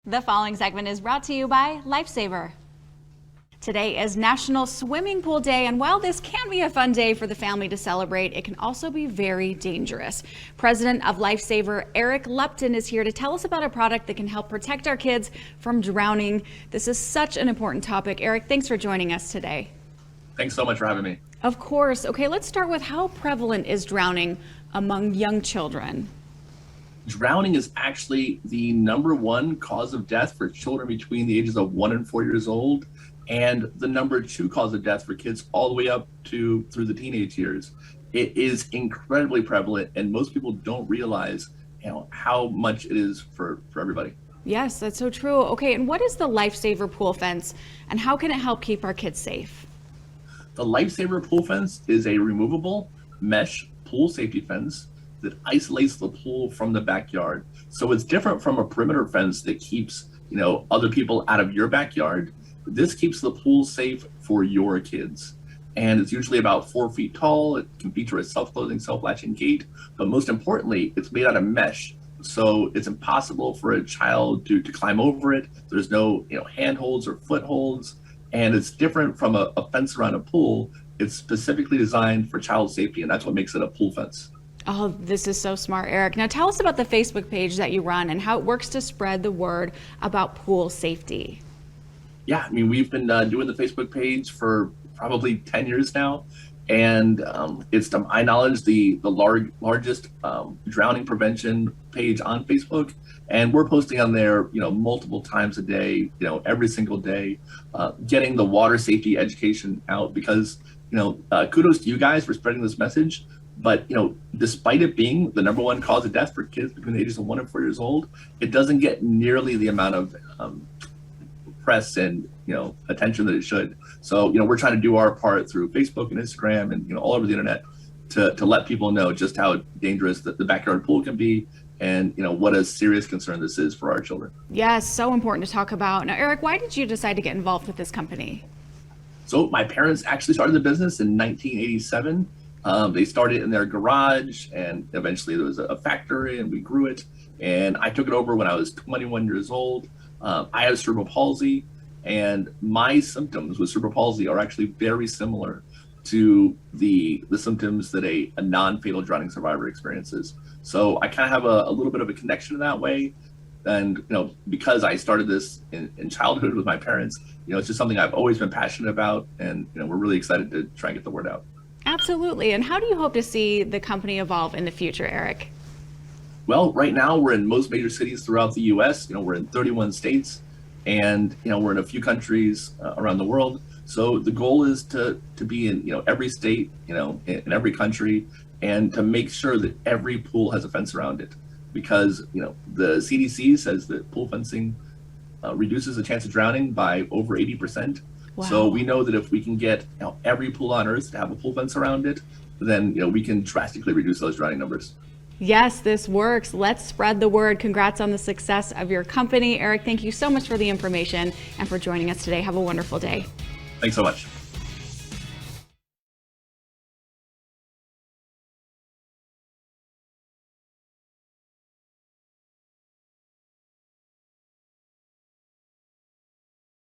The following segment is brought to you by Lifesaver. Today is National Swimming Pool Day, and while this can be a fun day for the family to celebrate, it can also be very dangerous. President of Lifesaver, Eric Lupton, is here to tell us about a product that can help protect our kids from drowning. This is such an important topic. Eric, thanks for joining us today. Thanks so much for having me. Of course. Okay, let's start with how prevalent is drowning among young children? Drowning is actually the #1 cause of death for children between the ages of 1 and 4 years old, and the #2 cause of death for kids all the way up to through the teenage years. It is incredibly prevalent, and most people don't realize, how much it is for everybody. Yes, that's so true. Okay, and what is the Lifesaver pool fence, and how can it help keep our kids safe? The Lifesaver pool fence is a removable mesh pool safety fence that isolates the pool from the backyard. So it's different from a perimeter fence that keeps, other people out of your backyard. This keeps the pool safe for your kids. And it's usually about 4 feet tall. It can feature a self-closing, self-latching gate, but most importantly, it's made out of mesh. So it's impossible for a child to climb over it. There's no, handholds or footholds. And it's different from a fence around a pool. It's specifically designed for child safety, and that's what makes it a pool fence. Oh, this is so smart, Eric. Now tell us about the Facebook page that you run and how it works to spread the word about pool safety. Yeah, we've been doing the Facebook page for probably 10 years now. And it's, to my knowledge, the largest drowning prevention page on Facebook. And we're posting on there, multiple times a day, every single day, getting the water safety education out because, kudos to you guys for spreading this message. But, despite it being the #1 cause of death for kids between the ages of 1 and 4 years old, it doesn't get nearly the amount of press and, attention that it should. So, we're trying to do our part through Facebook and Instagram and, all over the internet to let people know just how dangerous the backyard pool can be and, what a serious concern this is for our children. Yes, so important to talk about. Now, Eric, why did you decide to get involved with this company? So my parents actually started the business in 1987. They started in their garage, and eventually there was a factory, and we grew it. And I took it over when I was 21 years old. I have cerebral palsy, and my symptoms with cerebral palsy are actually very similar to the symptoms that a non-fatal drowning survivor experiences. So I kind of have a little bit of a connection in that way. And, because I started this in childhood with my parents, it's just something I've always been passionate about. And, we're really excited to try and get the word out. Absolutely. And how do you hope to see the company evolve in the future, Eric? Well, right now we're in most major cities throughout the U.S. We're in 31 states, and we're in a few countries around the world. So the goal is to be in every state, in every country, and to make sure that every pool has a fence around it, because the CDC says that pool fencing reduces the chance of drowning by over 80%. Wow. So we know that if we can get every pool on Earth to have a pool fence around it, then we can drastically reduce those drowning numbers. Yes, this works. Let's spread the word. Congrats on the success of your company. Eric, thank you so much for the information and for joining us today. Have a wonderful day. Thanks so much.